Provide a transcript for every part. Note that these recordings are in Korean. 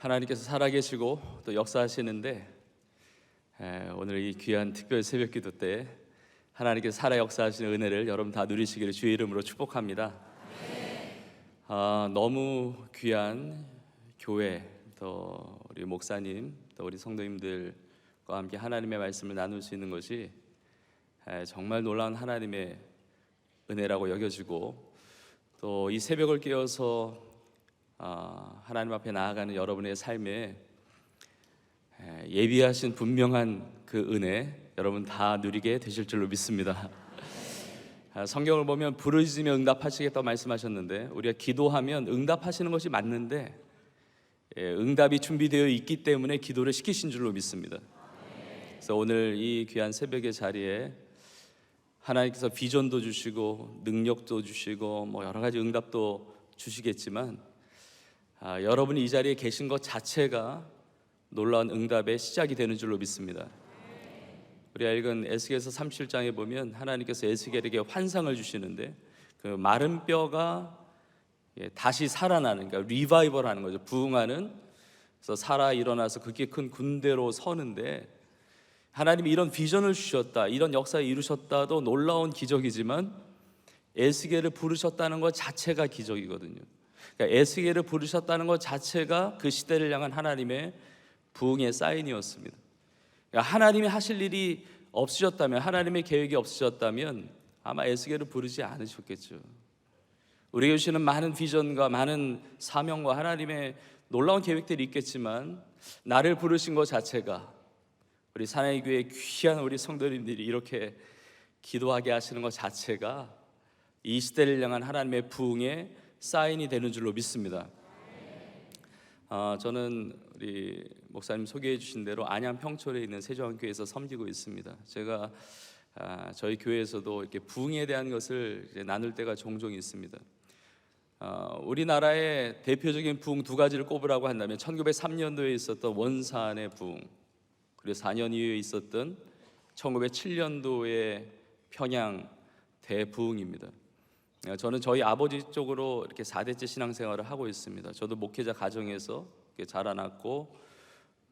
하나님께서 살아계시고 또 역사하시는데 오늘 이 귀한 특별 새벽기도 때 하나님께서 살아 역사하시는 은혜를 여러분 다 누리시기를 주의 이름으로 축복합니다. 너무 귀한 교회, 또 우리 목사님, 또 우리 성도님들과 함께 하나님의 말씀을 나눌 수 있는 것이 정말 놀라운 하나님의 은혜라고 여겨지고, 또 이 새벽을 깨어서 하나님 앞에 나아가는 여러분의 삶에 예비하신 분명한 그 은혜 여러분 다 누리게 되실 줄로 믿습니다. 성경을 보면 부르짖으면 응답하시겠다고 말씀하셨는데, 우리가 기도하면 응답하시는 것이 맞는데 응답이 준비되어 있기 때문에 기도를 시키신 줄로 믿습니다. 그래서 오늘 이 귀한 새벽의 자리에 하나님께서 비전도 주시고 능력도 주시고 여러 가지 응답도 주시겠지만 여러분이 이 자리에 계신 것 자체가 놀라운 응답의 시작이 되는 줄로 믿습니다. 우리가 읽은 에스겔서 37장에 보면 하나님께서 에스겔에게 환상을 주시는데, 그 마른 뼈가 다시 살아나는, 그러니까 리바이벌하는 거죠. 부흥하는, 그래서 살아 일어나서 그렇게 큰 군대로 서는데, 하나님이 이런 비전을 주셨다, 이런 역사를 이루셨다도 놀라운 기적이지만 에스겔을 부르셨다는 것 자체가 기적이거든요. 그러니까 에스겔을 부르셨다는 것 자체가 그 시대를 향한 하나님의 부흥의 사인이었습니다. 그러니까 하나님이 하실 일이 없으셨다면, 하나님의 계획이 없으셨다면 아마 에스겔을 부르지 않으셨겠죠. 우리에게 주시는 많은 비전과 많은 사명과 하나님의 놀라운 계획들이 있겠지만, 나를 부르신 것 자체가, 우리 사랑의 교회 귀한 우리 성도님들이 이렇게 기도하게 하시는 것 자체가 이 시대를 향한 하나님의 부흥의 사인이 되는 줄로 믿습니다. 저는 우리 목사님 소개해 주신 대로 안양 평촌에 있는 세종교회에서 섬기고 있습니다. 제가 저희 교회에서도 이렇게 부흥에 대한 것을 이제 나눌 때가 종종 있습니다. 우리나라의 대표적인 부흥 두 가지를 꼽으라고 한다면 1903년도에 있었던 원산의 부흥, 그리고 4년 이후에 있었던 1907년도의 평양 대부흥입니다. 저는 저희 아버지 쪽으로 이렇게 4대째 신앙생활을 하고 있습니다. 저도 목회자 가정에서 자라났고,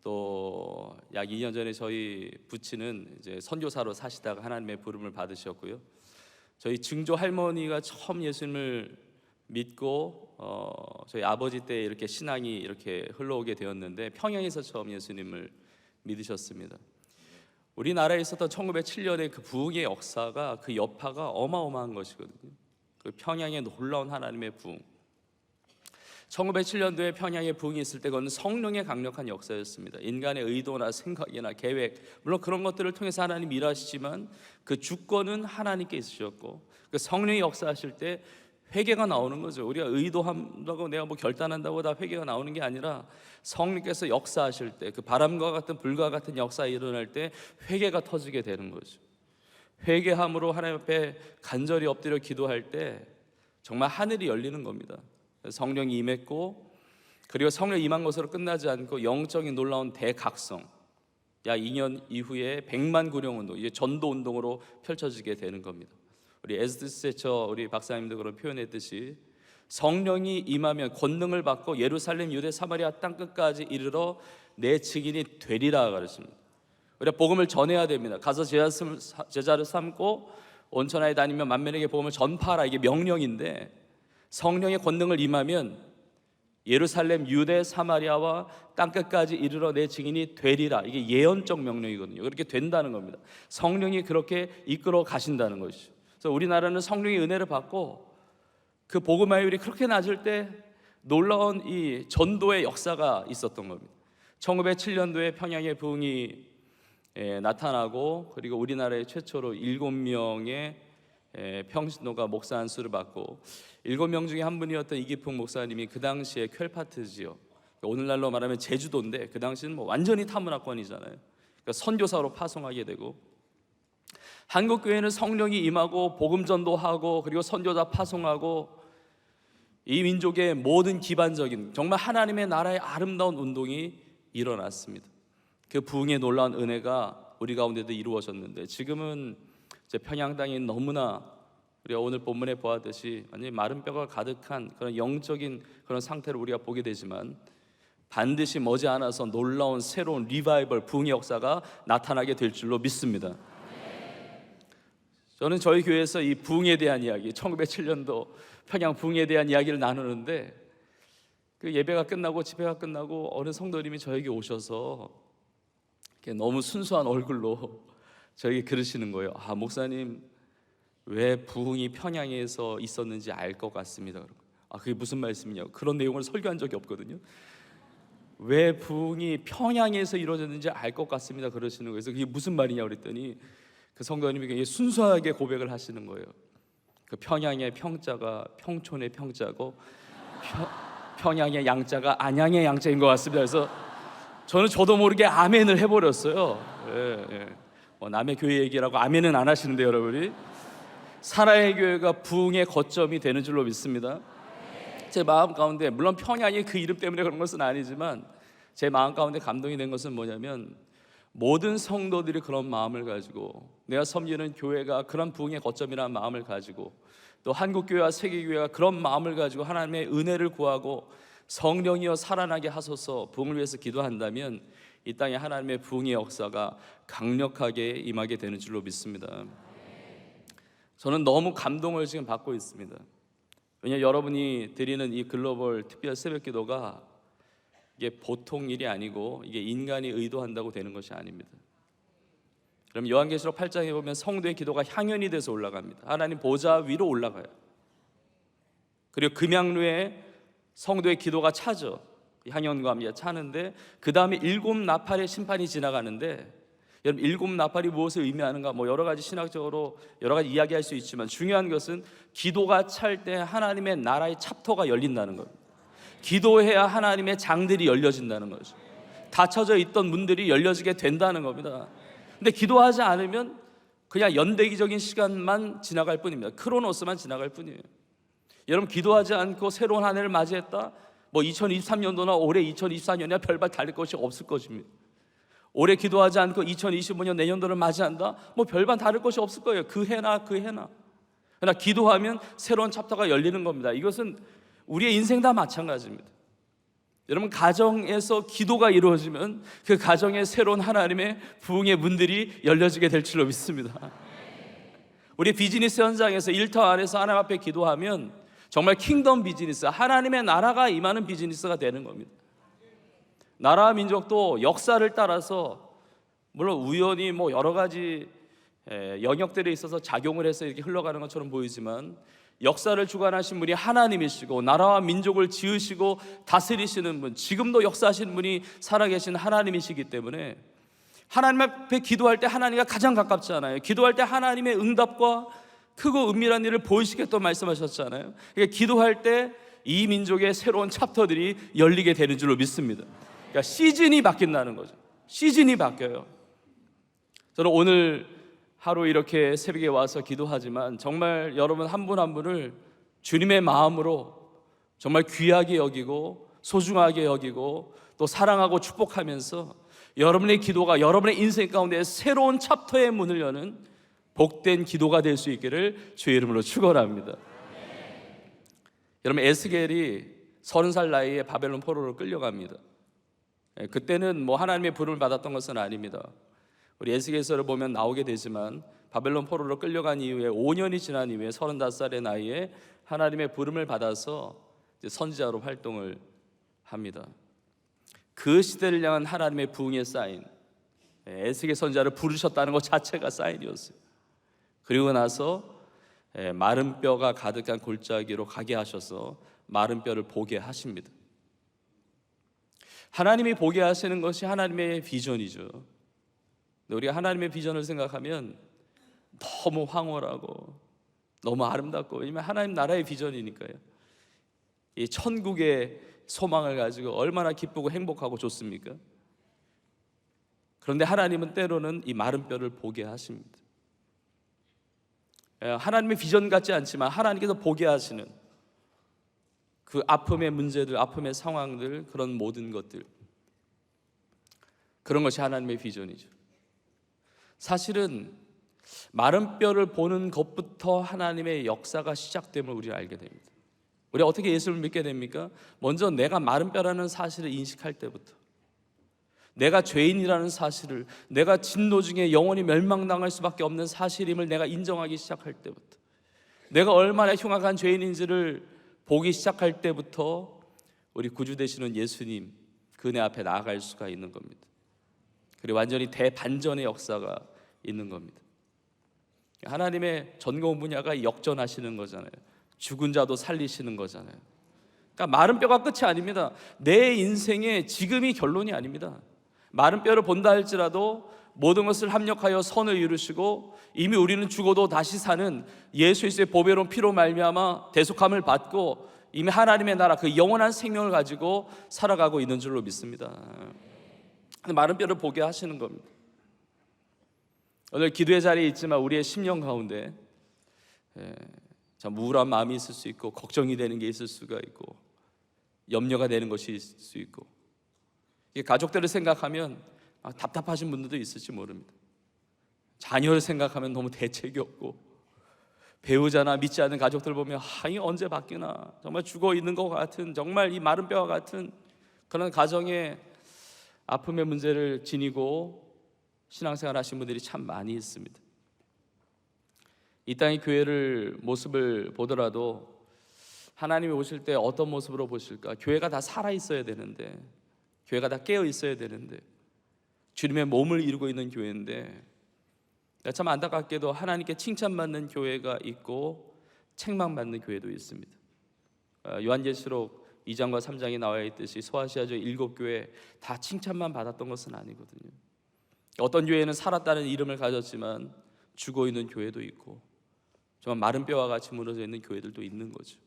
또 약 2년 전에 저희 부친은 이제 선교사로 사시다가 하나님의 부름을 받으셨고요. 저희 증조 할머니가 처음 예수님을 믿고 저희 아버지 때 이렇게 신앙이 이렇게 흘러오게 되었는데, 평양에서 처음 예수님을 믿으셨습니다. 우리나라에 있었던 1907년의 그 부흥의 역사가, 그 여파가 어마어마한 것이거든요. 그 평양의 놀라운 하나님의 부흥, 1907년도에 평양의 부흥이 있을 때 그건 성령의 강력한 역사였습니다. 인간의 의도나 생각이나 계획, 물론 그런 것들을 통해서 하나님 일하시지만 그 주권은 하나님께 있으셨고, 그 성령이 역사하실 때 회개가 나오는 거죠. 우리가 의도한다고 내가 결단한다고 다 회개가 나오는 게 아니라, 성령께서 역사하실 때, 그 바람과 같은 불과 같은 역사가 일어날 때 회개가 터지게 되는 거죠. 회개함으로 하나님 앞에 간절히 엎드려 기도할 때 정말 하늘이 열리는 겁니다. 성령이 임했고, 그리고 성령이 임한 것으로 끝나지 않고 영적인 놀라운 대각성, 약 2년 이후에 100만 구령 운동, 이게 전도 운동으로 펼쳐지게 되는 겁니다. 우리 에스더 세처 우리 박사님도 그런 표현했듯이, 성령이 임하면 권능을 받고 예루살렘, 유대, 사마리아 땅 끝까지 이르러 내 증인이 되리라 그랬습니다. 우리가 복음을 전해야 됩니다. 가서 제자를 삼고 온 천하에 다니며 만민에게 복음을 전파하라, 이게 명령인데, 성령의 권능을 임하면 예루살렘, 유대, 사마리아와 땅 끝까지 이르러 내 증인이 되리라, 이게 예언적 명령이거든요. 그렇게 된다는 겁니다. 성령이 그렇게 이끌어 가신다는 것이죠. 그래서 우리나라는 성령의 은혜를 받고 그 복음화율이 그렇게 낮을 때 놀라운 이 전도의 역사가 있었던 겁니다. 1907년도에 평양의 부흥이 나타나고, 그리고 우리나라의 최초로 7명의 평신도가 목사 안수를 받고, 7명 중에 한 분이었던 이기풍 목사님이 그 당시에 퀼파트지요, 오늘날로 말하면 제주도인데 그 당시는 완전히 타문화권이잖아요. 그러니까 선교사로 파송하게 되고, 한국교회는 성령이 임하고 복음 전도하고 그리고 선교사 파송하고, 이 민족의 모든 기반적인 정말 하나님의 나라의 아름다운 운동이 일어났습니다. 그 부흥의 놀라운 은혜가 우리 가운데도 이루어졌는데, 지금은 이제 평양 땅이 너무나 우리가 오늘 본문에 보았듯이 완전히 마른 뼈가 가득한 그런 영적인 그런 상태를 우리가 보게 되지만, 반드시 머지않아서 놀라운 새로운 리바이벌 부흥의 역사가 나타나게 될 줄로 믿습니다. 저는 저희 교회에서 이 부흥에 대한 이야기, 1907년도 평양 부흥에 대한 이야기를 나누는데, 그 예배가 끝나고 집회가 끝나고 어느 성도님이 저에게 오셔서 너무 순수한 얼굴로 저에게 그러시는 거예요. 아, 목사님, 왜 부흥이 평양에서 있었는지 알 것 같습니다. 아, 그게 무슨 말씀이냐고. 그런 내용을 설교한 적이 없거든요. 왜 부흥이 평양에서 이루어졌는지 알 것 같습니다 그러시는 거예요. 그래서 그게 무슨 말이냐고 그랬더니 그 성도님이 굉장히 순수하게 고백을 하시는 거예요. 그 평양의 평자가 평촌의 평자고 평양의 양자가 안양의 양자인 것 같습니다. 그래서 저도 모르게 아멘을 해버렸어요. 남의 교회 얘기라고 아멘은 안 하시는데 여러분이 사랑의 교회가 부흥의 거점이 되는 줄로 믿습니다. 제 마음 가운데, 물론 평양이 그 이름 때문에 그런 것은 아니지만 제 마음 가운데 감동이 된 것은 뭐냐면, 모든 성도들이 그런 마음을 가지고, 내가 섬기는 교회가 그런 부흥의 거점이라는 마음을 가지고, 또 한국교회와 세계교회가 그런 마음을 가지고 하나님의 은혜를 구하고 성령이여 살아나게 하소서 부흥을 위해서 기도한다면 이 땅에 하나님의 부흥의 역사가 강력하게 임하게 되는 줄로 믿습니다. 저는 너무 감동을 지금 받고 있습니다. 왜냐하면 여러분이 드리는 이 글로벌 특별 새벽 기도가 이게 보통 일이 아니고 이게 인간이 의도한다고 되는 것이 아닙니다. 그럼 요한계시록 8장에 보면 성도의 기도가 향연이 돼서 올라갑니다. 하나님 보좌 위로 올라가요. 그리고 금양루에 성도의 기도가 차죠. 향연과 함께 차는데, 그 다음에 7 나팔의 심판이 지나가는데, 여러분 7 나팔이 무엇을 의미하는가, 여러 가지 신학적으로 여러 가지 이야기할 수 있지만 중요한 것은 기도가 찰 때 하나님의 나라의 챕터가 열린다는 겁니다. 기도해야 하나님의 장들이 열려진다는 거죠. 닫혀져 있던 문들이 열려지게 된다는 겁니다. 근데 기도하지 않으면 그냥 연대기적인 시간만 지나갈 뿐입니다. 크로노스만 지나갈 뿐이에요. 여러분 기도하지 않고 새로운 한 해를 맞이했다? 2023년도나 올해 2024년이나 별반 다를 것이 없을 것입니다. 올해 기도하지 않고 2025년 내년도를 맞이한다? 별반 다를 것이 없을 거예요. 그 해나. 그러나 기도하면 새로운 챕터가 열리는 겁니다. 이것은 우리의 인생 다 마찬가지입니다. 여러분 가정에서 기도가 이루어지면 그 가정에 새로운 하나님의 부흥의 문들이 열려지게 될 줄로 믿습니다. 우리 비즈니스 현장에서 일터 안에서 하나님 앞에 기도하면 정말 킹덤 비즈니스, 하나님의 나라가 임하는 비즈니스가 되는 겁니다. 나라와 민족도 역사를 따라서, 물론 우연히 여러 가지 영역들에 있어서 작용을 해서 이렇게 흘러가는 것처럼 보이지만, 역사를 주관하신 분이 하나님이시고 나라와 민족을 지으시고 다스리시는 분, 지금도 역사하시는 분이 살아계신 하나님이시기 때문에 하나님 앞에 기도할 때 하나님과 가장 가깝잖아요. 기도할 때 하나님의 응답과 크고 은밀한 일을 보이시겠다고 말씀하셨잖아요. 그러니까 기도할 때 이 민족의 새로운 챕터들이 열리게 되는 줄로 믿습니다. 그러니까 시즌이 바뀐다는 거죠. 시즌이 바뀌어요. 저는 오늘 하루 이렇게 새벽에 와서 기도하지만 정말 여러분 한 분 한 분을 주님의 마음으로 정말 귀하게 여기고 소중하게 여기고 또 사랑하고 축복하면서 여러분의 기도가 여러분의 인생 가운데 새로운 챕터의 문을 여는 복된 기도가 될 수 있기를 주의 이름으로 축원합니다. 여러분 에스겔이 30살 나이에 바벨론 포로로 끌려갑니다. 그때는 하나님의 부름을 받았던 것은 아닙니다. 우리 에스겔서를 보면 나오게 되지만 바벨론 포로로 끌려간 이후에 5년이 지난 이후에 35살의 나이에 하나님의 부름을 받아서 선지자로 활동을 합니다. 그 시대를 향한 하나님의 부흥의 사인, 에스겔 선지자를 부르셨다는 것 자체가 사인이었어요. 그리고 나서 마른 뼈가 가득한 골짜기로 가게 하셔서 마른 뼈를 보게 하십니다. 하나님이 보게 하시는 것이 하나님의 비전이죠. 우리가 하나님의 비전을 생각하면 너무 황홀하고 너무 아름답고, 왜냐하면 하나님 나라의 비전이니까요. 이 천국의 소망을 가지고 얼마나 기쁘고 행복하고 좋습니까? 그런데 하나님은 때로는 이 마른 뼈를 보게 하십니다. 하나님의 비전 같지 않지만 하나님께서 보게 하시는 그 아픔의 문제들, 아픔의 상황들, 그런 모든 것들, 그런 것이 하나님의 비전이죠. 사실은 마른 뼈를 보는 것부터 하나님의 역사가 시작됨을 우리가 알게 됩니다. 우리 어떻게 예수를 믿게 됩니까? 먼저 내가 마른 뼈라는 사실을 인식할 때부터, 내가 죄인이라는 사실을, 내가 진노 중에 영원히 멸망당할 수밖에 없는 사실임을 내가 인정하기 시작할 때부터, 내가 얼마나 흉악한 죄인인지를 보기 시작할 때부터 우리 구주 되시는 예수님 그네 앞에 나아갈 수가 있는 겁니다. 그리고 완전히 대반전의 역사가 있는 겁니다. 하나님의 전공 분야가 역전하시는 거잖아요. 죽은 자도 살리시는 거잖아요. 그러니까 마른 뼈가 끝이 아닙니다. 내 인생의 지금이 결론이 아닙니다. 마른 뼈를 본다 할지라도 모든 것을 합력하여 선을 이루시고 이미 우리는 죽어도 다시 사는 예수 그리스도의 보배로운 피로 말미암아 대속함을 받고 이미 하나님의 나라 그 영원한 생명을 가지고 살아가고 있는 줄로 믿습니다. 마른 뼈를 보게 하시는 겁니다. 오늘 기도의 자리에 있지만 우리의 심령 가운데 참 우울한 마음이 있을 수 있고 걱정이 되는 게 있을 수가 있고 염려가 되는 것이 있을 수 있고 가족들을 생각하면 답답하신 분들도 있을지 모릅니다. 자녀를 생각하면 너무 대책이 없고 배우자나 믿지 않는 가족들 보면 이 언제 바뀌나 정말 죽어 있는 것 같은 정말 이 마른 뼈와 같은 그런 가정의 아픔의 문제를 지니고 신앙생활 하신 분들이 참 많이 있습니다. 이 땅의 교회를 모습을 보더라도 하나님이 오실 때 어떤 모습으로 보실까? 교회가 다 살아 있어야 되는데, 교회가 다 깨어 있어야 되는데, 주님의 몸을 이루고 있는 교회인데 참 안타깝게도 하나님께 칭찬받는 교회가 있고 책망받는 교회도 있습니다. 요한계시록 2장과 3장에 나와 있듯이 소아시아죠 7교회 다 칭찬만 받았던 것은 아니거든요. 어떤 교회는 살았다는 이름을 가졌지만 죽어 있는 교회도 있고 정말 마른 뼈와 같이 무너져 있는 교회들도 있는 거죠.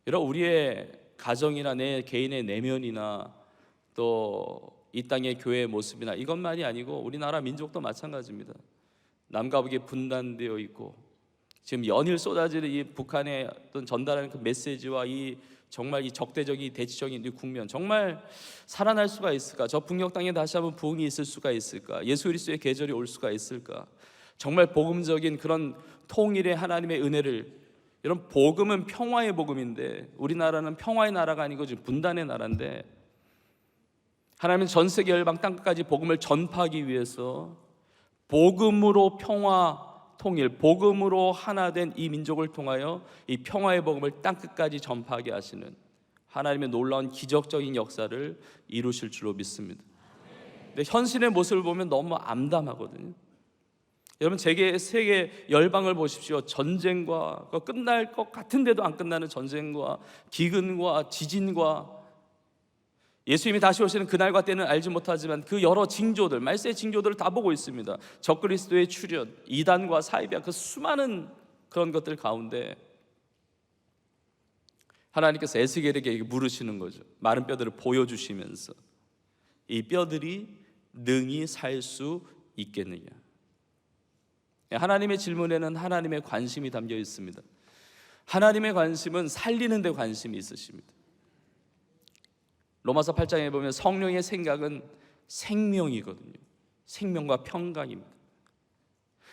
여러분, 우리의 가정이나 내 개인의 내면이나 또 이 땅의 교회의 모습이나 이것만이 아니고 우리나라 민족도 마찬가지입니다. 남과 북이 분단되어 있고 지금 연일 쏟아지는 이 북한의 어떤 전달하는 그 메시지와 이 정말 이 적대적인 대치적인 이 국면 정말 살아날 수가 있을까? 저 북녘 땅에 다시 한번 부흥이 있을 수가 있을까? 예수 그리스도의 계절이 올 수가 있을까? 정말 복음적인 그런 통일의 하나님의 은혜를, 이런 복음은 평화의 복음인데 우리나라는 평화의 나라가 아니고 지금 분단의 나라인데 하나님은 전 세계 열방 땅끝까지 복음을 전파하기 위해서 복음으로 평화 통일, 복음으로 하나 된 이 민족을 통하여 이 평화의 복음을 땅끝까지 전파하게 하시는 하나님의 놀라운 기적적인 역사를 이루실 줄로 믿습니다. 근데 현실의 모습을 보면 너무 암담하거든요. 여러분, 세계 열방을 보십시오. 전쟁과 끝날 것 같은데도 안 끝나는 전쟁과 기근과 지진과 예수님이 다시 오시는 그날과 때는 알지 못하지만 그 여러 징조들, 말세의 징조들을 다 보고 있습니다. 적그리스도의 출현, 이단과 사이비와 그 수많은 그런 것들 가운데 하나님께서 에스겔에게 물으시는 거죠. 마른 뼈들을 보여주시면서 이 뼈들이 능히 살 수 있겠느냐. 하나님의 질문에는 하나님의 관심이 담겨 있습니다. 하나님의 관심은 살리는 데 관심이 있으십니다. 로마서 8장에 보면 성령의 생각은 생명이거든요. 생명과 평강입니다.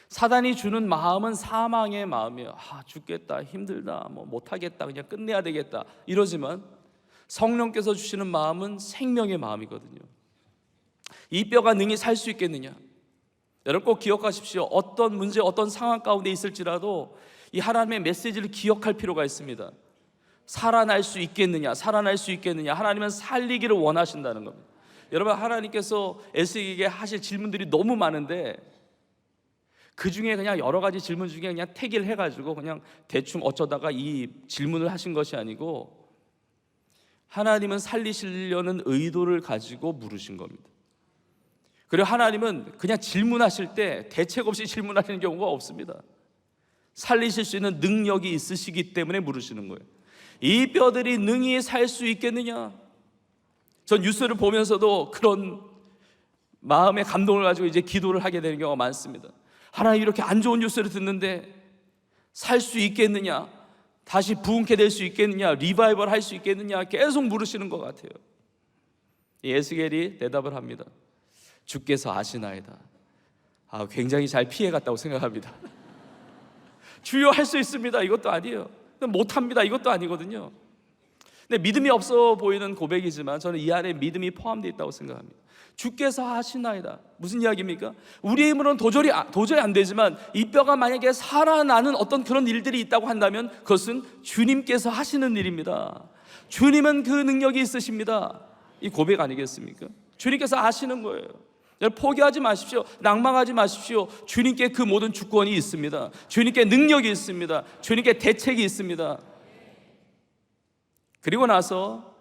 사단이 주는 마음은 사망의 마음이에요. 죽겠다, 힘들다, 못하겠다, 그냥 끝내야 되겠다 이러지만 성령께서 주시는 마음은 생명의 마음이거든요. 이 뼈가 능히 살 수 있겠느냐. 여러분 꼭 기억하십시오. 어떤 문제, 어떤 상황 가운데 있을지라도 이 하나님의 메시지를 기억할 필요가 있습니다. 살아날 수 있겠느냐, 살아날 수 있겠느냐. 하나님은 살리기를 원하신다는 겁니다. 여러분, 하나님께서 에스겔에게 하실 질문들이 너무 많은데 그 중에 그냥 여러 가지 질문 중에 그냥 택일 해가지고 그냥 대충 어쩌다가 이 질문을 하신 것이 아니고 하나님은 살리시려는 의도를 가지고 물으신 겁니다. 그리고 하나님은 그냥 질문하실 때 대책 없이 질문하시는 경우가 없습니다. 살리실 수 있는 능력이 있으시기 때문에 물으시는 거예요. 이 뼈들이 능히 살 수 있겠느냐. 전 뉴스를 보면서도 그런 마음의 감동을 가지고 이제 기도를 하게 되는 경우가 많습니다. 하나님, 이렇게 안 좋은 뉴스를 듣는데 살 수 있겠느냐, 다시 부흥케 될 수 있겠느냐, 리바이벌 할 수 있겠느냐 계속 물으시는 것 같아요. 에스겔이 대답을 합니다. 주께서 아시나이다. 굉장히 잘 피해갔다고 생각합니다. 주여, 할 수 있습니다. 이것도 아니에요. 못합니다, 이것도 아니거든요. 근데 믿음이 없어 보이는 고백이지만 저는 이 안에 믿음이 포함되어 있다고 생각합니다. 주께서 하시나이다. 무슨 이야기입니까? 우리의 힘으로는 도저히 안 되지만 이 뼈가 만약에 살아나는 어떤 그런 일들이 있다고 한다면 그것은 주님께서 하시는 일입니다. 주님은 그 능력이 있으십니다. 이 고백 아니겠습니까? 주님께서 하시는 거예요. 포기하지 마십시오. 낭망하지 마십시오. 주님께 그 모든 주권이 있습니다. 주님께 능력이 있습니다. 주님께 대책이 있습니다. 그리고 나서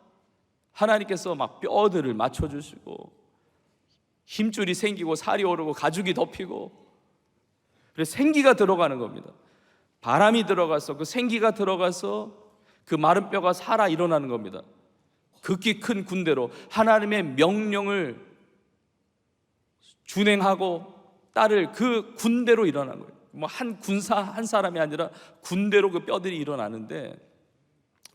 하나님께서 막 뼈들을 맞춰주시고 힘줄이 생기고 살이 오르고 가죽이 덮이고, 그래서 생기가 들어가는 겁니다. 바람이 들어가서 그 생기가 들어가서 그 마른 뼈가 살아 일어나는 겁니다. 극히 큰 군대로 하나님의 명령을 준행하고 따를 그 군대로 일어난 거예요. 뭐 한 군사 한 사람이 아니라 군대로 그 뼈들이 일어나는데,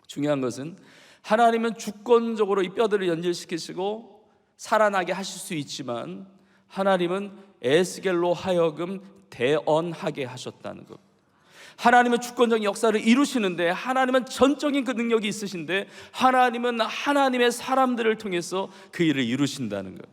중요한 것은 하나님은 주권적으로 이 뼈들을 연결시키시고 살아나게 하실 수 있지만 하나님은 에스겔로 하여금 대언하게 하셨다는 것. 하나님은 주권적인 역사를 이루시는데 하나님은 전적인 그 능력이 있으신데 하나님은 하나님의 사람들을 통해서 그 일을 이루신다는 것.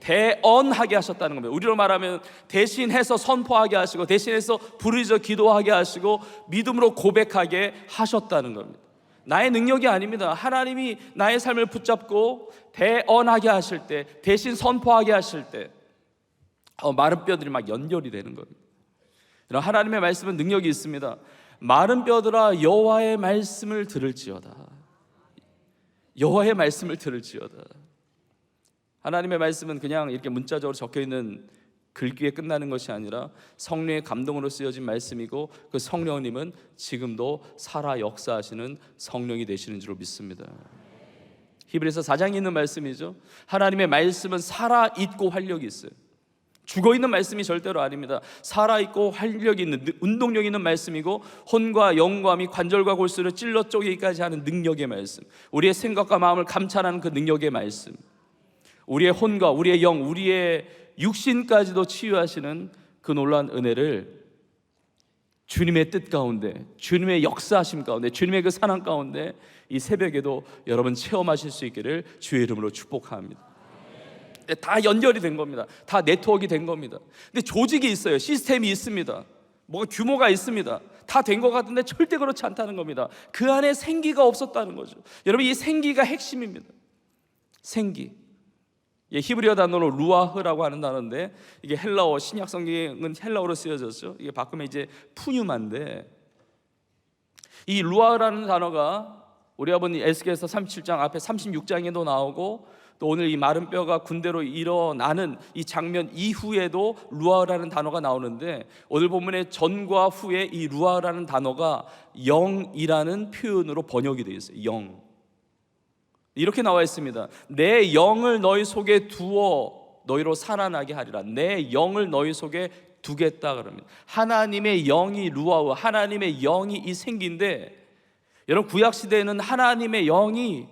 대언하게 하셨다는 겁니다. 우리로 말하면 대신해서 선포하게 하시고 대신해서 부르짖어 기도하게 하시고 믿음으로 고백하게 하셨다는 겁니다. 나의 능력이 아닙니다. 하나님이 나의 삶을 붙잡고 대언하게 하실 때, 대신 선포하게 하실 때 마른 뼈들이 막 연결이 되는 겁니다. 하나님의 말씀은 능력이 있습니다. 마른 뼈들아 여호와의 말씀을 들을지어다. 여호와의 말씀을 들을지어다. 하나님의 말씀은 그냥 이렇게 문자적으로 적혀있는 글귀에 끝나는 것이 아니라 성령의 감동으로 쓰여진 말씀이고 그 성령님은 지금도 살아 역사하시는 성령이 되시는 줄로 믿습니다. 히브리서 4장에 있는 말씀이죠. 하나님의 말씀은 살아있고 활력이 있어요. 죽어있는 말씀이 절대로 아닙니다. 살아있고 활력이 있는, 운동력 있는 말씀이고 혼과 영과 및 관절과 골수를 찔러 쪼개기까지 하는 능력의 말씀, 우리의 생각과 마음을 감찰하는 그 능력의 말씀, 우리의 혼과 우리의 영, 우리의 육신까지도 치유하시는 그 놀라운 은혜를 주님의 뜻 가운데, 주님의 역사하심 가운데, 주님의 그 사랑 가운데 이 새벽에도 여러분 체험하실 수 있기를 주의 이름으로 축복합니다. 다 연결이 된 겁니다. 다 네트워크가 된 겁니다. 근데 조직이 있어요. 시스템이 있습니다. 뭐가 규모가 있습니다. 다 된 것 같은데 절대 그렇지 않다는 겁니다. 그 안에 생기가 없었다는 거죠. 여러분, 이 생기가 핵심입니다. 생기. 히브리어 단어로 루아흐라고 하는 단어인데 이게 헬라어, 신약 성경은 헬라어로 쓰여졌죠. 이게 바꾸면 이제 푸뉴마인데, 이 루아흐라는 단어가 우리 아버님 에스겔서 37장 앞에 36장에도 나오고 또 오늘 이 마른 뼈가 군대로 일어나는 이 장면 이후에도 루아흐라는 단어가 나오는데, 오늘 본문의 전과 후에 이 루아흐라는 단어가 영이라는 표현으로 번역이 되어 있어요. 영. 이렇게 나와 있습니다. 내 영을 너희 속에 두어 너희로 살아나게 하리라. 내 영을 너희 속에 두겠다 그럽니다. 하나님의 영이 루아흐, 하나님의 영이 이 생기인데, 여러분 구약 시대에는 하나님의 영이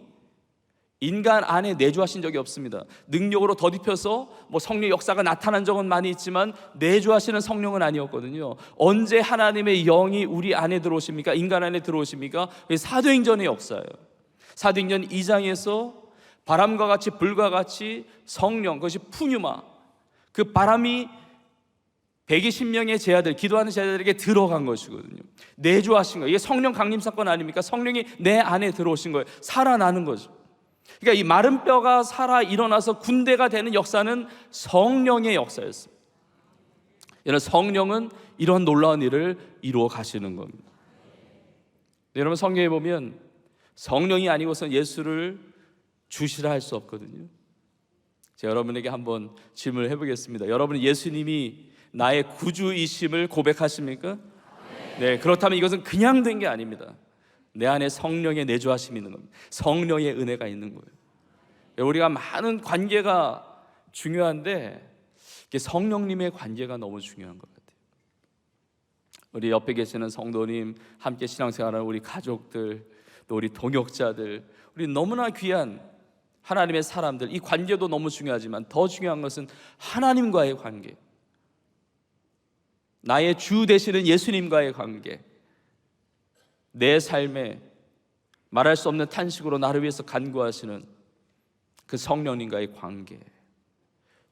인간 안에 내주하신 적이 없습니다. 능력으로 덧입혀서 성령 역사가 나타난 적은 많이 있지만 내주하시는 성령은 아니었거든요. 언제 하나님의 영이 우리 안에 들어오십니까? 인간 안에 들어오십니까? 사도행전의 역사예요. 사도행전 2장에서 바람과 같이 불과 같이 성령, 그것이 푸뉴마, 그 바람이 120명의 제자들, 기도하는 제자들에게 들어간 것이거든요. 내주하신 거예요. 이게 성령 강림 사건 아닙니까? 성령이 내 안에 들어오신 거예요. 살아나는 거죠. 그러니까 이 마른 뼈가 살아 일어나서 군대가 되는 역사는 성령의 역사였습니다. 여러분, 성령은 이런 놀라운 일을 이루어 가시는 겁니다. 여러분, 성경에 보면 성령이 아니고선 예수를 주시라 할 수 없거든요. 제가 여러분에게 한번 질문을 해보겠습니다. 여러분, 예수님이 나의 구주이심을 고백하십니까? 네, 그렇다면 이것은 그냥 된 게 아닙니다. 내 안에 성령의 내주하심이 있는 겁니다. 성령의 은혜가 있는 거예요. 우리가 많은 관계가 중요한데 성령님의 관계가 너무 중요한 것 같아요. 우리 옆에 계시는 성도님, 함께 신앙생활하는 우리 가족들, 또 우리 동역자들, 우리 너무나 귀한 하나님의 사람들, 이 관계도 너무 중요하지만 더 중요한 것은 하나님과의 관계, 나의 주 되시는 예수님과의 관계. 내 삶에 말할 수 없는 탄식으로 나를 위해서 간구하시는 그 성령님과의 관계,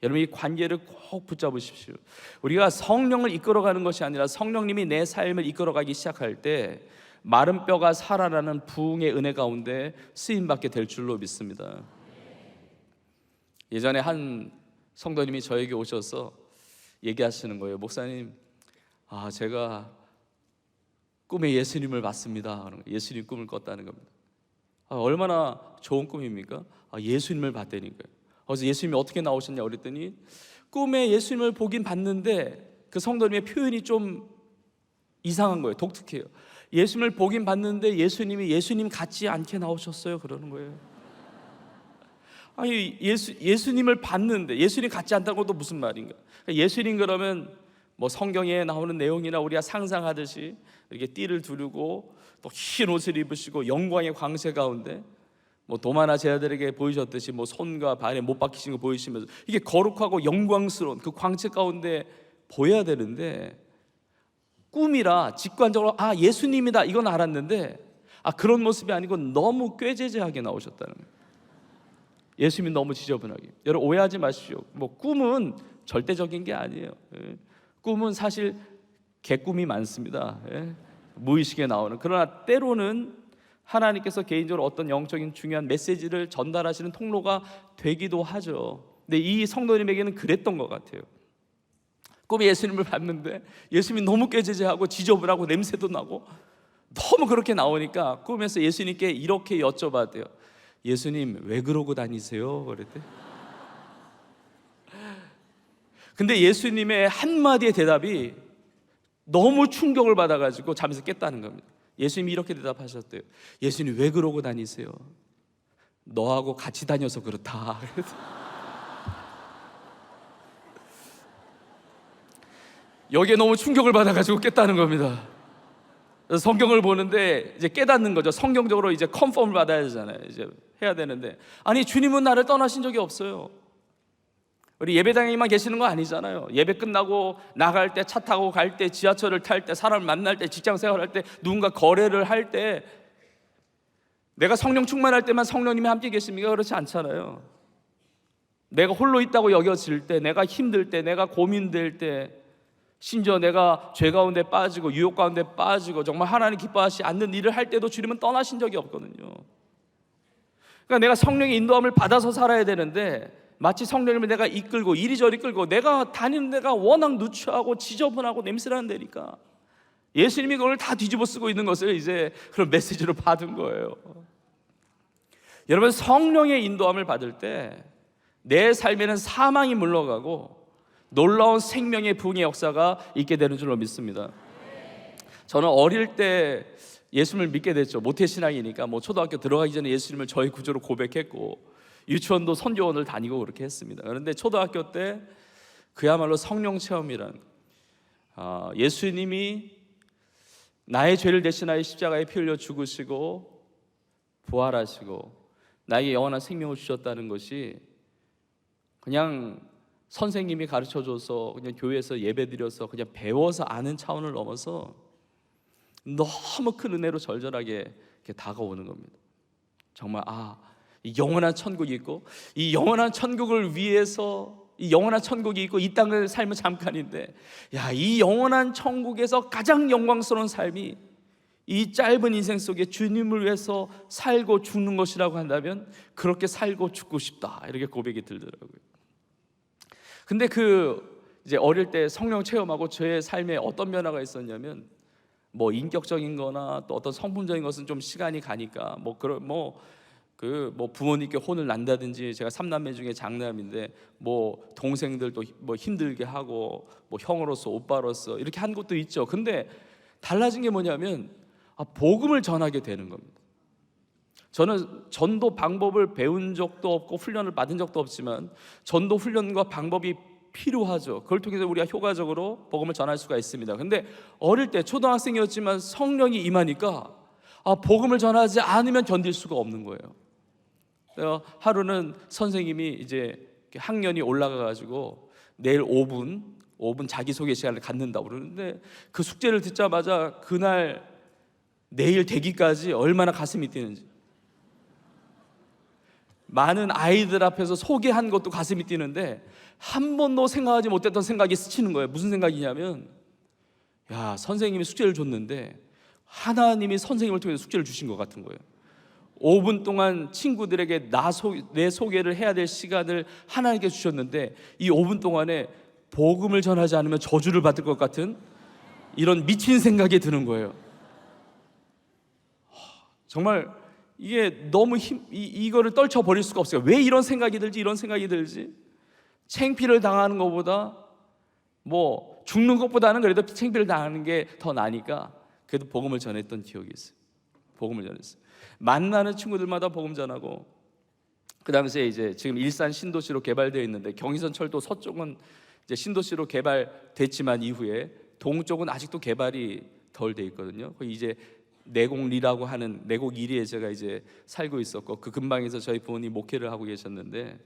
여러분 이 관계를 꼭 붙잡으십시오. 우리가 성령을 이끌어가는 것이 아니라 성령님이 내 삶을 이끌어가기 시작할 때 마른 뼈가 살아나는 부흥의 은혜 가운데 쓰임받게 될 줄로 믿습니다. 예전에 한 성도님이 저에게 오셔서 얘기하시는 거예요. 목사님, 제가 꿈에 예수님을 봤습니다. 예수님 꿈을 꿨다는 겁니다. 얼마나 좋은 꿈입니까? 예수님을 봤다니까요. 그래서 예수님이 어떻게 나오셨냐 그랬더니 꿈에 예수님을 보긴 봤는데 그 성도님의 표현이 좀 이상한 거예요. 독특해요. 예수님을 보긴 봤는데 예수님이 예수님 같지 않게 나오셨어요. 그러는 거예요. 아니 예수님을 봤는데 예수님 같지 않다는 것도 무슨 말인가? 예수님 그러면 뭐 성경에 나오는 내용이나 우리가 상상하듯이 이렇게 띠를 두르고 또 흰 옷을 입으시고 영광의 광채 가운데 뭐 도마나 제자들에게 보이셨듯이 뭐 손과 발에 못 박히신 거 보이시면서 이게 거룩하고 영광스러운 그 광채 가운데 보여야 되는데 꿈이라 직관적으로 예수님이다 이건 알았는데 그런 모습이 아니고 너무 꾀죄죄하게 나오셨다는 거예요. 예수님이 너무 지저분하게. 여러분 오해하지 마십시오. 뭐 꿈은 절대적인 게 아니에요. 꿈은 사실 개꿈이 많습니다. 무의식에 나오는. 그러나 때로는 하나님께서 개인적으로 어떤 영적인 중요한 메시지를 전달하시는 통로가 되기도 하죠. 근데 이 성도님에게는 그랬던 것 같아요. 꿈에 예수님을 봤는데 예수님이 너무 꾀죄죄하고 지저분하고 냄새도 나고 너무 그렇게 나오니까 꿈에서 예수님께 이렇게 여쭤봤대요. 예수님 왜 그러고 다니세요? 그랬대. 근데 예수님의 한마디의 대답이 너무 충격을 받아가지고 잠에서 깼다는 겁니다. 예수님이 이렇게 대답하셨대요. 예수님 왜 그러고 다니세요? 너하고 같이 다녀서 그렇다. 여기에 너무 충격을 받아가지고 깼다는 겁니다. 그래서 성경을 보는데 이제 깨닫는 거죠. 성경적으로 이제 컨펌을 받아야 되잖아요. 이제 해야 되는데 아니 주님은 나를 떠나신 적이 없어요. 우리 예배당에만 계시는 거 아니잖아요. 예배 끝나고 나갈 때, 차 타고 갈 때, 지하철을 탈 때, 사람을 만날 때, 직장 생활할 때, 누군가 거래를 할 때 내가 성령 충만할 때만 성령님이 함께 계십니까? 그렇지 않잖아요. 내가 홀로 있다고 여겨질 때, 내가 힘들 때, 내가 고민될 때, 심지어 내가 죄 가운데 빠지고 유혹 가운데 빠지고 정말 하나님 기뻐하시지 않는 일을 할 때도 주님은 떠나신 적이 없거든요. 그러니까 내가 성령의 인도함을 받아서 살아야 되는데 마치 성령님을 내가 이끌고 이리저리 끌고 내가 다니는 데가 워낙 누추하고 지저분하고 냄새나는 데니까 예수님이 그걸 다 뒤집어 쓰고 있는 것을 이제 그런 메시지로 받은 거예요. 여러분 성령의 인도함을 받을 때 내 삶에는 사망이 물러가고 놀라운 생명의 부흥의 역사가 있게 되는 줄로 믿습니다. 저는 어릴 때 예수님을 믿게 됐죠. 모태신앙이니까 뭐 초등학교 들어가기 전에 예수님을 저의 구주로 고백했고 유치원도 선교원을 다니고 그렇게 했습니다. 그런데 초등학교 때 그야말로 성령 체험이란 예수님이 나의 죄를 대신하여 십자가에 피 흘려 죽으시고 부활하시고 나에게 영원한 생명을 주셨다는 것이 그냥 선생님이 가르쳐줘서 그냥 교회에서 예배드려서 그냥 배워서 아는 차원을 넘어서 너무 큰 은혜로 절절하게 이렇게 다가오는 겁니다. 정말 이 영원한 천국이 있고 이 영원한 천국을 위해서 이 영원한 천국이 있고 이 땅을 삶은 잠깐인데 이 영원한 천국에서 가장 영광스러운 삶이 이 짧은 인생 속에 주님을 위해서 살고 죽는 것이라고 한다면 그렇게 살고 죽고 싶다 이렇게 고백이 들더라고요. 근데 이제 어릴 때 성령 체험하고 저의 삶에 어떤 변화가 있었냐면 뭐 인격적인 거나 또 어떤 성품적인 것은 좀 시간이 가니까 부모님께 혼을 난다든지 제가 3남매 중에 장남인데 뭐 동생들도 뭐 힘들게 하고 뭐 형으로서 오빠로서 이렇게 한 것도 있죠. 근데 달라진 게 뭐냐면 복음을 전하게 되는 겁니다. 저는 전도 방법을 배운 적도 없고 훈련을 받은 적도 없지만 전도 훈련과 방법이 필요하죠. 그걸 통해서 우리가 효과적으로 복음을 전할 수가 있습니다. 근데 어릴 때 초등학생이었지만 성령이 임하니까 복음을 전하지 않으면 견딜 수가 없는 거예요. 하루는 선생님이 이제 학년이 올라가가지고 내일 5분 자기소개 시간을 갖는다고 그러는데 그 숙제를 듣자마자 그날 내일 되기까지 얼마나 가슴이 뛰는지. 많은 아이들 앞에서 소개한 것도 가슴이 뛰는데 한 번도 생각하지 못했던 생각이 스치는 거예요. 무슨 생각이냐면, 야, 선생님이 숙제를 줬는데 하나님이 선생님을 통해서 숙제를 주신 것 같은 거예요. 5분 동안 친구들에게 내 소개를 해야 될 시간을 하나님께 주셨는데 이 5분 동안에 복음을 전하지 않으면 저주를 받을 것 같은 이런 미친 생각이 드는 거예요. 정말 이게 너무 이거를 떨쳐버릴 수가 없어요. 왜 이런 생각이 들지? 창피를 당하는 것보다 뭐 죽는 것보다는 그래도 창피를 당하는 게 더 나니까 그래도 복음을 전했던 기억이 있어요. 복음을 전했어요. 만나는 친구들마다 복음 전하고, 그 당시에 이제 지금 일산 신도시로 개발되어 있는데 경의선 철도 서쪽은 이제 신도시로 개발됐지만 이후에 동쪽은 아직도 개발이 덜 돼 있거든요. 거기 이제 내곡리라고 하는 내곡 1리에 제가 이제 살고 있었고 그 근방에서 저희 부모님 목회를 하고 계셨는데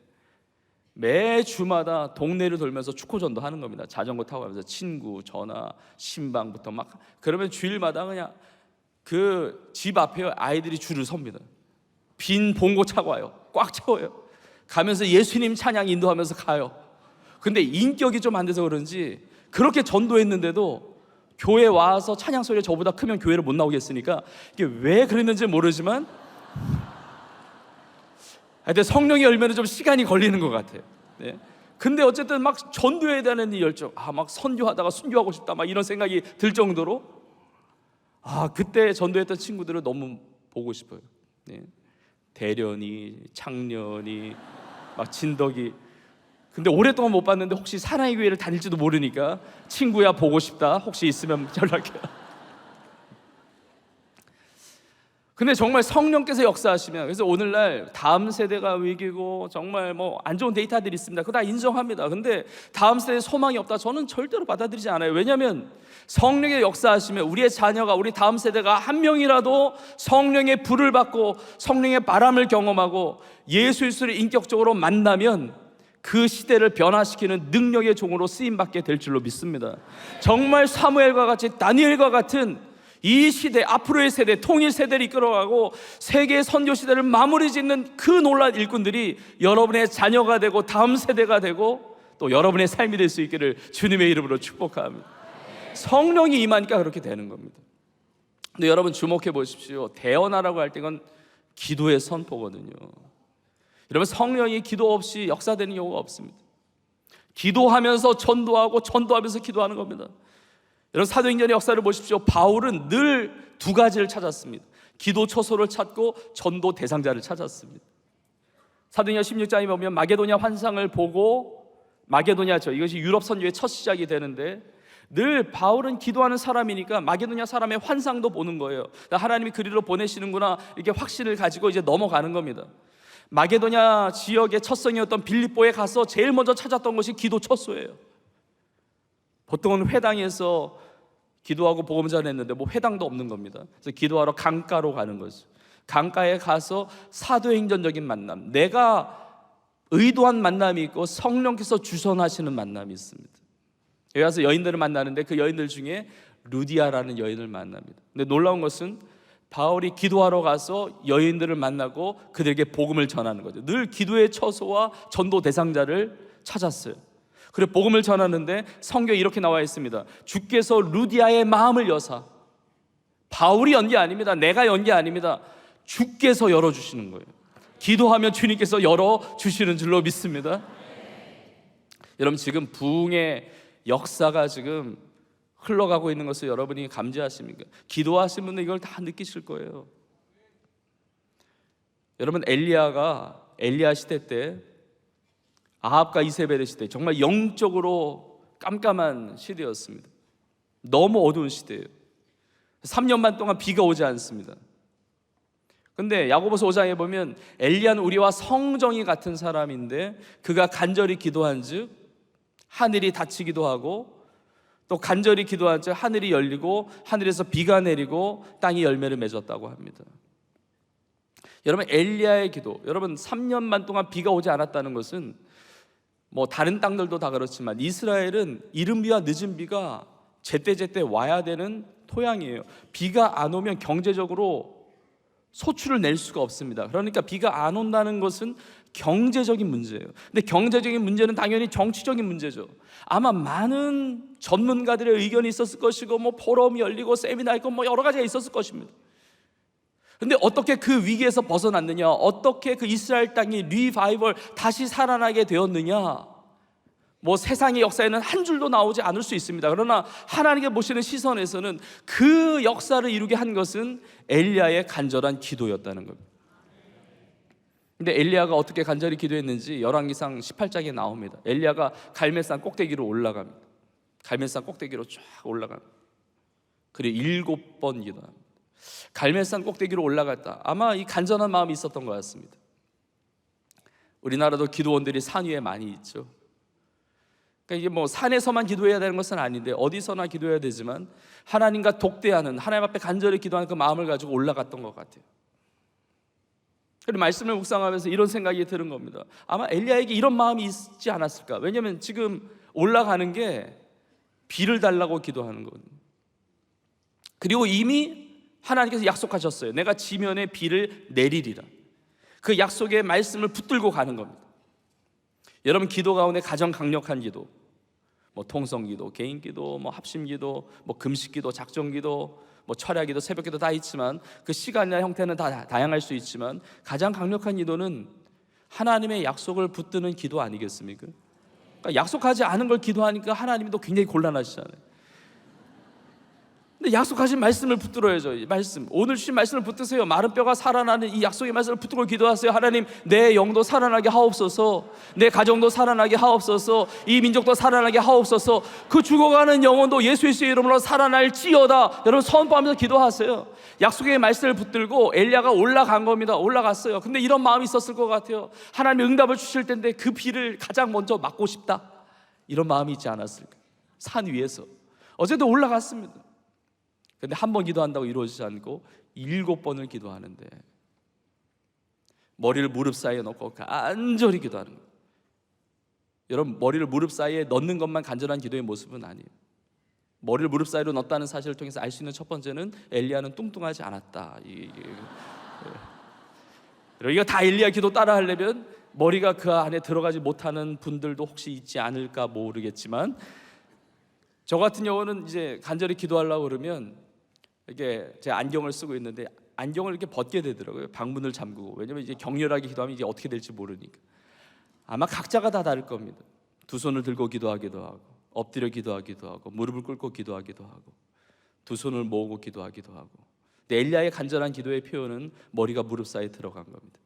매 주마다 동네를 돌면서 축구전도 하는 겁니다. 자전거 타고 가면서 친구, 전화, 신방부터 막. 그러면 주일마다 그냥 그 집 앞에 아이들이 줄을 섭니다. 빈 봉고 차고 와요. 꽉 채워요. 가면서 예수님 찬양 인도하면서 가요. 근데 인격이 좀 안 돼서 그런지 그렇게 전도했는데도 교회 와서 찬양 소리가 저보다 크면 교회를 못 나오겠으니까 이게 왜 그랬는지 모르지만 하여튼 성령이 열면은 좀 시간이 걸리는 것 같아요. 네. 근데 어쨌든 막 전도에 대한 이 열정, 막 선교하다가 순교하고 싶다, 막 이런 생각이 들 정도로 그때 전도했던 친구들을 너무 보고 싶어요. 네. 대련이, 창련이, 막 진덕이. 근데 오랫동안 못 봤는데 혹시 사랑의 교회를 다닐지도 모르니까 친구야 보고 싶다, 혹시 있으면 연락해요. 근데 정말 성령께서 역사하시면, 그래서 오늘날 다음 세대가 위기고 정말 뭐 안 좋은 데이터들이 있습니다. 그거 다 인정합니다. 근데 다음 세대에 소망이 없다, 저는 절대로 받아들이지 않아요. 왜냐하면 성령의 역사하시면 우리의 자녀가, 우리 다음 세대가 한 명이라도 성령의 불을 받고 성령의 바람을 경험하고 예수 그리스도를 인격적으로 만나면 그 시대를 변화시키는 능력의 종으로 쓰임받게 될 줄로 믿습니다. 정말 사무엘과 같이, 다니엘과 같은 이 시대, 앞으로의 세대, 통일 세대를 이끌어가고 세계 선교 시대를 마무리 짓는 그 놀라운 일꾼들이 여러분의 자녀가 되고 다음 세대가 되고 또 여러분의 삶이 될 수 있기를 주님의 이름으로 축복합니다. 성령이 임하니까 그렇게 되는 겁니다. 근데 여러분 주목해 보십시오. 대언하라고 할 때 이건 기도의 선포거든요. 여러분 성령이 기도 없이 역사되는 경우가 없습니다. 기도하면서 전도하고 전도하면서 기도하는 겁니다. 여러분 사도행전의 역사를 보십시오. 바울은 늘 두 가지를 찾았습니다. 기도 처소를 찾고 전도 대상자를 찾았습니다. 사도행전 16장에 보면 마게도냐 환상을 보고, 마게도냐죠, 이것이 유럽 선교의 첫 시작이 되는데 늘 바울은 기도하는 사람이니까 마게도냐 사람의 환상도 보는 거예요. 하나님이 그리로 보내시는구나, 이렇게 확신을 가지고 이제 넘어가는 겁니다. 마게도냐 지역의 첫 성이었던 빌립보에 가서 제일 먼저 찾았던 것이 기도 처소예요. 보통은 회당에서 기도하고 복음 전했는데 뭐 회당도 없는 겁니다. 그래서 기도하러 강가로 가는 거죠. 강가에 가서 사도행전적인 만남, 내가 의도한 만남이 있고 성령께서 주선하시는 만남이 있습니다. 여기 가서 여인들을 만나는데 그 여인들 중에 루디아라는 여인을 만납니다. 근데 놀라운 것은 바울이 기도하러 가서 여인들을 만나고 그들에게 복음을 전하는 거죠. 늘 기도의 처소와 전도 대상자를 찾았어요. 그리고 복음을 전하는데 성경에 이렇게 나와 있습니다. 주께서 루디아의 마음을 여사, 바울이 연 게 아닙니다. 내가 연 게 아닙니다. 주께서 열어주시는 거예요. 기도하면 주님께서 열어주시는 줄로 믿습니다. 여러분 지금 부흥의 역사가 지금 흘러가고 있는 것을 여러분이 감지하십니까? 기도하신 분들 이걸 다 느끼실 거예요. 여러분 엘리야 시대 때, 아합과 이세벨의 시대, 정말 영적으로 깜깜한 시대였습니다. 너무 어두운 시대예요. 3년 반 동안 비가 오지 않습니다. 근데 야고보서 5장에 보면 엘리야는 우리와 성정이 같은 사람인데 그가 간절히 기도한즉 하늘이 닫히기도 하고 또 간절히 기도한즉 하늘이 열리고 하늘에서 비가 내리고 땅이 열매를 맺었다고 합니다. 여러분 엘리야의 기도, 여러분 3년 반 동안 비가 오지 않았다는 것은 뭐 다른 땅들도 다 그렇지만 이스라엘은 이른 비와 늦은 비가 제때제때 와야 되는 토양이에요. 비가 안 오면 경제적으로 소출을 낼 수가 없습니다. 그러니까 비가 안 온다는 것은 경제적인 문제예요. 근데 경제적인 문제는 당연히 정치적인 문제죠. 아마 많은 전문가들의 의견이 있었을 것이고, 뭐 포럼이 열리고 세미나 있고 뭐 여러 가지가 있었을 것입니다. 근데 어떻게 그 위기에서 벗어났느냐, 어떻게 그 이스라엘 땅이 리바이벌 다시 살아나게 되었느냐, 뭐 세상의 역사에는 한 줄도 나오지 않을 수 있습니다. 그러나 하나님께 보시는 시선에서는 그 역사를 이루게 한 것은 엘리야의 간절한 기도였다는 겁니다. 근데 엘리야가 어떻게 간절히 기도했는지 열왕기상 18장에 나옵니다. 엘리야가 갈멜산 꼭대기로 올라갑니다. 갈멜산 꼭대기로 쫙 올라갑니다. 그리고 7번 기도합니다. 갈멜산 꼭대기로 올라갔다. 아마 이 간절한 마음이 있었던 것 같습니다. 우리나라도 기도원들이 산 위에 많이 있죠. 그러니까 이게 뭐 산에서만 기도해야 되는 것은 아닌데 어디서나 기도해야 되지만 하나님과 독대하는, 하나님 앞에 간절히 기도하는 그 마음을 가지고 올라갔던 것 같아요. 그리고 말씀을 묵상하면서 이런 생각이 드는 겁니다. 아마 엘리야에게 이런 마음이 있지 않았을까? 왜냐하면 지금 올라가는 게 비를 달라고 기도하는 거거든요. 그리고 이미 하나님께서 약속하셨어요. 내가 지면에 비를 내리리라. 그 약속의 말씀을 붙들고 가는 겁니다. 여러분, 기도 가운데 가장 강력한 기도, 뭐 통성기도, 개인기도, 뭐 합심기도, 뭐 금식기도, 작정기도, 뭐 철야기도, 새벽기도 다 있지만 그 시간이나 형태는 다 다양할 수 있지만 가장 강력한 기도는 하나님의 약속을 붙드는 기도 아니겠습니까? 그러니까 약속하지 않은 걸 기도하니까 하나님이 또 굉장히 곤란하시잖아요. 근데 약속하신 말씀을 붙들어야죠. 이 말씀, 오늘 주신 말씀을 붙드세요. 마른 뼈가 살아나는 이 약속의 말씀을 붙들고 기도하세요. 하나님, 내 영도 살아나게 하옵소서, 내 가정도 살아나게 하옵소서, 이 민족도 살아나게 하옵소서, 그 죽어가는 영혼도 예수 그리스도의 이름으로 살아날지어다. 여러분, 선포하면서 기도하세요. 약속의 말씀을 붙들고 엘리야가 올라간 겁니다. 올라갔어요. 근데 이런 마음이 있었을 것 같아요. 하나님 응답을 주실 텐데 그 비를 가장 먼저 맞고 싶다, 이런 마음이 있지 않았을까? 산 위에서 어제도 올라갔습니다. 근데 한 번 기도한다고 이루어지지 않고 7번을 기도하는데 머리를 무릎 사이에 넣고 간절히 기도하는 거예요. 여러분, 머리를 무릎 사이에 넣는 것만 간절한 기도의 모습은 아니에요. 머리를 무릎 사이로 넣었다는 사실을 통해서 알 수 있는 첫 번째는 엘리야는 뚱뚱하지 않았다. 이거 다 엘리야 기도 따라 하려면 머리가 그 안에 들어가지 못하는 분들도 혹시 있지 않을까 모르겠지만, 저 같은 경우는 이제 간절히 기도하려고 그러면 이게 제가 안경을 쓰고 있는데 안경을 이렇게 벗게 되더라고요. 방문을 잠그고. 왜냐면 이제 격렬하게 기도하면 이제 어떻게 될지 모르니까. 아마 각자가 다 다를 겁니다. 두 손을 들고 기도하기도 하고, 엎드려 기도하기도 하고, 무릎을 꿇고 기도하기도 하고, 두 손을 모으고 기도하기도 하고. 근데 엘리야의 간절한 기도의 표현은 머리가 무릎 사이에 들어간 겁니다.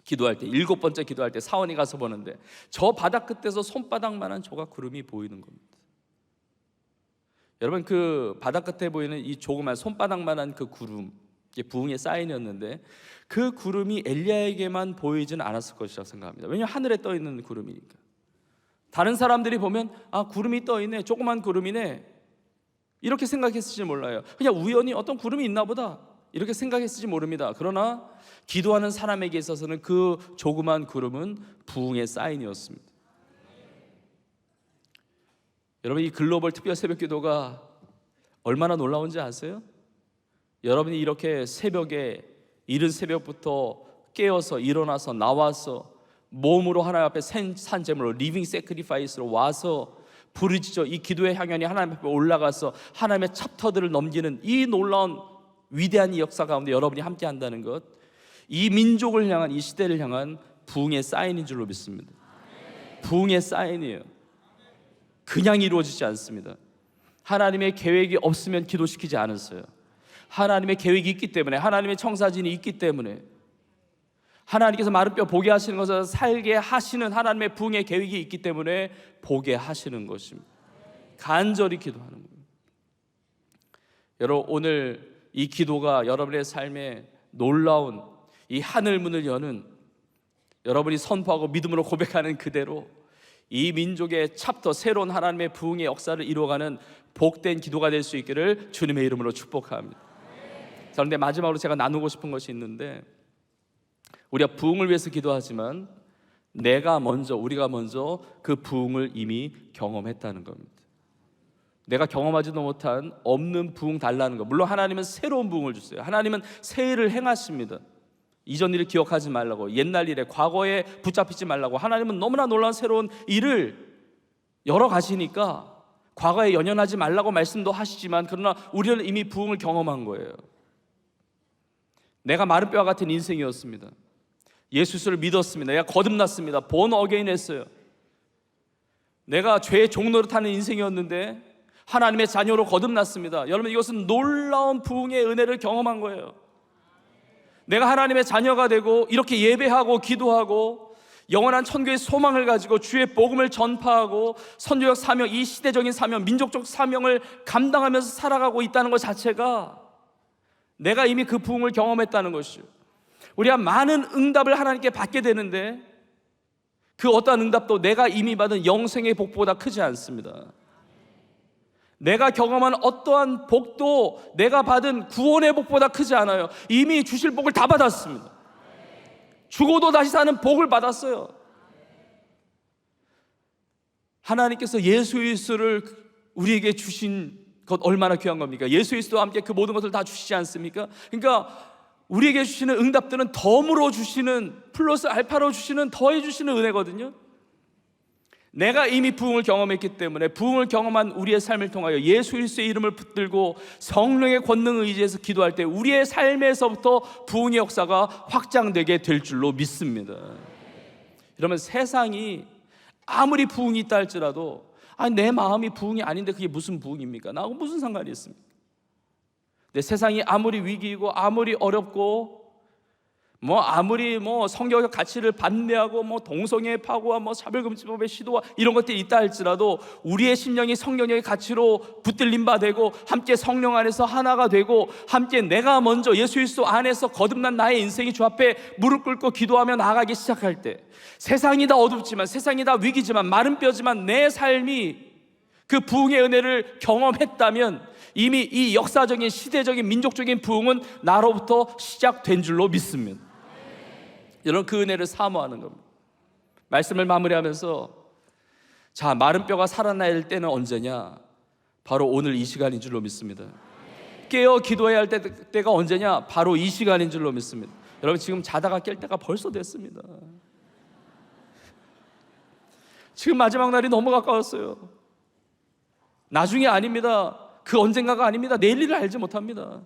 기도할 때, 7번째 기도할 때 사원이 가서 보는데 저 바닥 끝에서 손바닥만한 조각 구름이 보이는 겁니다. 여러분, 그 바닥 끝에 보이는 이 조그만 손바닥만한 그 구름, 이게 부흥의 사인이었는데 그 구름이 엘리야에게만 보이지는 않았을 것이라고 생각합니다. 왜냐하면 하늘에 떠 있는 구름이니까. 다른 사람들이 보면 구름이 떠 있네, 조그만 구름이네, 이렇게 생각했을지 몰라요. 그냥 우연히 어떤 구름이 있나 보다, 이렇게 생각했을지 모릅니다. 그러나 기도하는 사람에게 있어서는 그 조그만 구름은 부흥의 사인이었습니다. 여러분, 이 글로벌 특별 새벽 기도가 얼마나 놀라운지 아세요? 여러분이 이렇게 새벽에, 이른 새벽부터 깨어서 일어나서 나와서 몸으로 하나님 앞에 산 제물로 리빙 세크리파이스로 와서 부르짖어 이 기도의 향연이 하나님 앞에 올라가서 하나님의 챕터들을 넘기는 이 놀라운 위대한 이 역사 가운데 여러분이 함께 한다는 것, 이 민족을 향한, 이 시대를 향한 부흥의 사인인 줄로 믿습니다. 부흥의 사인이에요. 그냥 이루어지지 않습니다. 하나님의 계획이 없으면 기도시키지 않았어요. 하나님의 계획이 있기 때문에, 하나님의 청사진이 있기 때문에, 하나님께서 마른 뼈 보게 하시는 것을 살게 하시는 하나님의 부흥의 계획이 있기 때문에 보게 하시는 것입니다. 간절히 기도하는 거예요. 여러분, 오늘 이 기도가 여러분의 삶에 놀라운 이 하늘 문을 여는, 여러분이 선포하고 믿음으로 고백하는 그대로 이 민족의 챕터, 새로운 하나님의 부흥의 역사를 이루어가는 복된 기도가 될 수 있기를 주님의 이름으로 축복합니다. 그런데 마지막으로 제가 나누고 싶은 것이 있는데, 우리가 부흥을 위해서 기도하지만 우리가 먼저 그 부흥을 이미 경험했다는 겁니다. 내가 경험하지도 못한 없는 부흥 달라는 거. 물론 하나님은 새로운 부흥을 주세요. 하나님은 새 일을 행하십니다. 이전 일을 기억하지 말라고, 옛날 일에, 과거에 붙잡히지 말라고. 하나님은 너무나 놀라운 새로운 일을 열어가시니까 과거에 연연하지 말라고 말씀도 하시지만, 그러나 우리는 이미 부흥을 경험한 거예요. 내가 마른 뼈와 같은 인생이었습니다. 예수를 믿었습니다. 내가 거듭났습니다. 본 어게인 했어요. 내가 죄의 종노릇하는 인생이었는데 하나님의 자녀로 거듭났습니다. 여러분, 이것은 놀라운 부흥의 은혜를 경험한 거예요. 내가 하나님의 자녀가 되고 이렇게 예배하고 기도하고 영원한 천국의 소망을 가지고 주의 복음을 전파하고 선교적 사명, 이 시대적인 사명, 민족적 사명을 감당하면서 살아가고 있다는 것 자체가 내가 이미 그 부흥을 경험했다는 것이죠. 우리가 많은 응답을 하나님께 받게 되는데 그 어떠한 응답도 내가 이미 받은 영생의 복보다 크지 않습니다. 내가 경험한 어떠한 복도 내가 받은 구원의 복보다 크지 않아요. 이미 주실 복을 다 받았습니다. 죽어도 다시 사는 복을 받았어요. 하나님께서 예수 그리스도를 우리에게 주신 것 얼마나 귀한 겁니까? 예수 그리스도와 함께 그 모든 것을 다 주시지 않습니까? 그러니까 우리에게 주시는 응답들은 덤으로 주시는, 플러스 알파로 주시는, 더해 주시는 은혜거든요. 내가 이미 부흥을 경험했기 때문에 부흥을 경험한 우리의 삶을 통하여 예수 그리스도의 이름을 붙들고 성령의 권능을 의지해서 기도할 때 우리의 삶에서부터 부흥의 역사가 확장되게 될 줄로 믿습니다. 그러면 세상이 아무리 부흥이 있다 할지라도 내 마음이 부흥이 아닌데 그게 무슨 부흥입니까? 나하고 무슨 상관이 있습니까? 근데 세상이 아무리 위기이고 아무리 어렵고 아무리 성경적 가치를 반대하고 동성애 파고와 차별금지법의 시도와 이런 것들이 있다 할지라도 우리의 심령이 성경의 가치로 붙들림 바 되고 함께 성령 안에서 하나가 되고 함께 내가 먼저 예수 그리스도 안에서 거듭난 나의 인생이 주 앞에 무릎 꿇고 기도하며 나아가기 시작할 때 세상이 다 어둡지만, 세상이 다 위기지만, 마른 뼈지만 내 삶이 그 부흥의 은혜를 경험했다면 이미 이 역사적인, 시대적인, 민족적인 부흥은 나로부터 시작된 줄로 믿습니다. 여러분, 그 은혜를 사모하는 겁니다. 말씀을 마무리하면서, 자, 마른 뼈가 살아날 때는 언제냐? 바로 오늘 이 시간인 줄로 믿습니다. 깨어 기도해야 할 때가 언제냐? 바로 이 시간인 줄로 믿습니다. 여러분, 지금 자다가 깰 때가 벌써 됐습니다. 지금 마지막 날이 너무 가까웠어요. 나중이 아닙니다. 그 언젠가가 아닙니다. 내일 일을 알지 못합니다.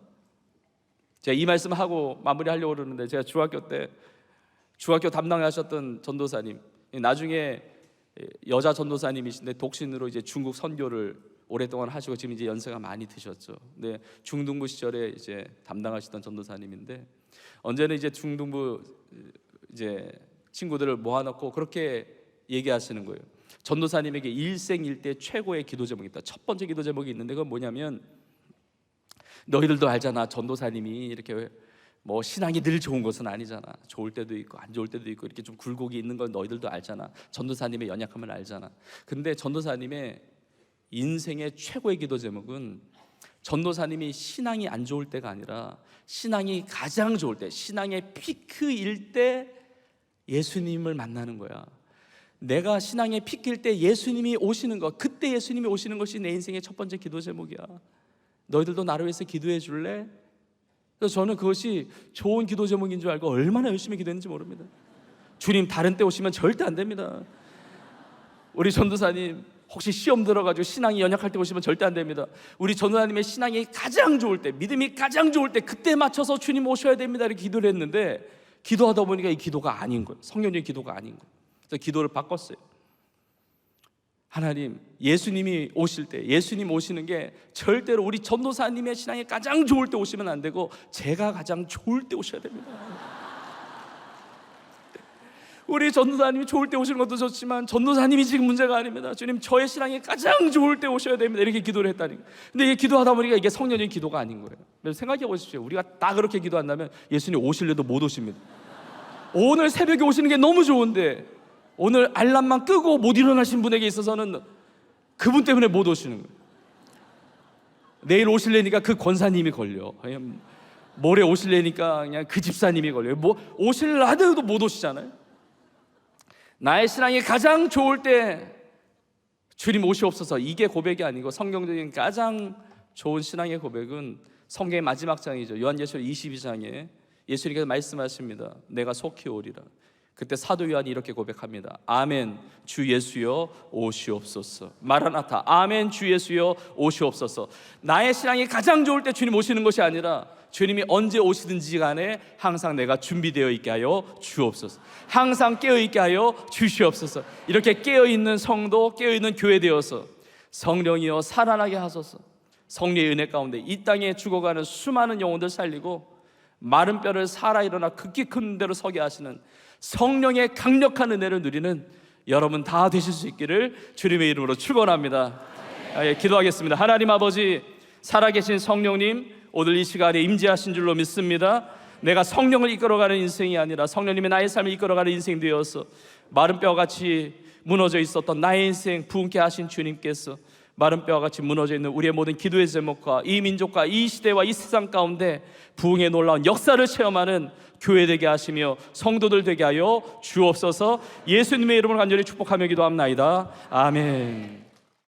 제가 이 말씀 하고 마무리하려고 그러는데, 제가 중학교 담당하셨던 전도사님, 나중에 여자 전도사님이신데 독신으로 이제 중국 선교를 오랫동안 하시고 지금 이제 연세가 많이 드셨죠. 근데 중등부 시절에 이제 담당하시던 전도사님인데, 언제는 이제 중등부 이제 친구들을 모아놓고 그렇게 얘기하시는 거예요. 전도사님에게 일생일대 최고의 기도 제목이 있다. 첫 번째 기도 제목이 있는데, 그건 뭐냐면, 너희들도 알잖아, 전도사님이 이렇게 신앙이 늘 좋은 것은 아니잖아. 좋을 때도 있고 안 좋을 때도 있고 이렇게 좀 굴곡이 있는 건 너희들도 알잖아. 전도사님의 연약함을 알잖아. 근데 전도사님의 인생의 최고의 기도 제목은, 전도사님이 신앙이 안 좋을 때가 아니라 신앙이 가장 좋을 때, 신앙의 피크일 때 예수님을 만나는 거야. 내가 신앙의 피크일 때 예수님이 오시는 것, 그때 예수님이 오시는 것이 내 인생의 첫 번째 기도 제목이야. 너희들도 나를 위해서 기도해 줄래? 그래서 저는 그것이 좋은 기도 제목인 줄 알고 얼마나 열심히 기도했는지 모릅니다. 주님, 다른 때 오시면 절대 안 됩니다. 우리 전도사님 혹시 시험 들어가지고 신앙이 연약할 때 오시면 절대 안 됩니다. 우리 전도사님의 신앙이 가장 좋을 때, 믿음이 가장 좋을 때, 그때 맞춰서 주님 오셔야 됩니다, 이렇게 기도를 했는데, 기도하다 보니까 이 기도가 아닌 거예요. 성령의 기도가 아닌 거예요. 그래서 기도를 바꿨어요. 하나님, 예수님이 오실 때, 예수님 오시는 게 절대로 우리 전도사님의 신앙이 가장 좋을 때 오시면 안 되고 제가 가장 좋을 때 오셔야 됩니다. 우리 전도사님이 좋을 때 오시는 것도 좋지만 전도사님이 지금 문제가 아닙니다. 주님, 저의 신앙이 가장 좋을 때 오셔야 됩니다, 이렇게 기도를 했다니. 근데 이게 기도하다 보니까 이게 성령의 기도가 아닌 거예요. 그래서 생각해 보십시오. 우리가 다 그렇게 기도한다면 예수님 오실래도 못 오십니다. 오늘 새벽에 오시는 게 너무 좋은데 오늘 알람만 끄고 못 일어나신 분에게 있어서는 그분 때문에 못 오시는 거예요. 내일 오실래니까 그 권사님이 걸려. 모레 오실래니까 그냥 그 집사님이 걸려요. 오실라 하더라도 못 오시잖아요. 나의 신앙이 가장 좋을 때 주님 오시옵소서. 이게 고백이 아니고 성경적인 가장 좋은 신앙의 고백은 성경의 마지막 장이죠. 요한계시록 22장에 예수님께서 말씀하십니다. 내가 속히 오리라. 그때 사도 요한이 이렇게 고백합니다. 아멘 주 예수여 오시옵소서. 마라나타. 아멘 주 예수여 오시옵소서. 나의 신앙이 가장 좋을 때 주님 오시는 것이 아니라 주님이 언제 오시든지 간에 항상 내가 준비되어 있게 하여 주옵소서. 항상 깨어있게 하여 주시옵소서. 이렇게 깨어있는 성도, 깨어있는 교회 되어서 성령이여 살아나게 하소서. 성령의 은혜 가운데 이 땅에 죽어가는 수많은 영혼들 살리고 마른 뼈를 살아 일어나 극히 큰 데로 서게 하시는 성령의 강력한 은혜를 누리는 여러분 다 되실 수 있기를 주님의 이름으로 축원합니다. 기도하겠습니다. 하나님 아버지, 살아계신 성령님, 오늘 이 시간에 임재하신 줄로 믿습니다. 내가 성령을 이끌어가는 인생이 아니라 성령님의 나의 삶을 이끌어가는 인생 되어서 마른 뼈같이 무너져 있었던 나의 인생 부흥케 하신 주님께서 마른 뼈와 같이 무너져 있는 우리의 모든 기도의 제목과 이 민족과 이 시대와 이 세상 가운데 부흥의 놀라운 역사를 체험하는 교회 되게 하시며 성도들 되게 하여 주옵소서. 예수님의 이름으로 간절히 축복하며 기도합나이다. 아멘.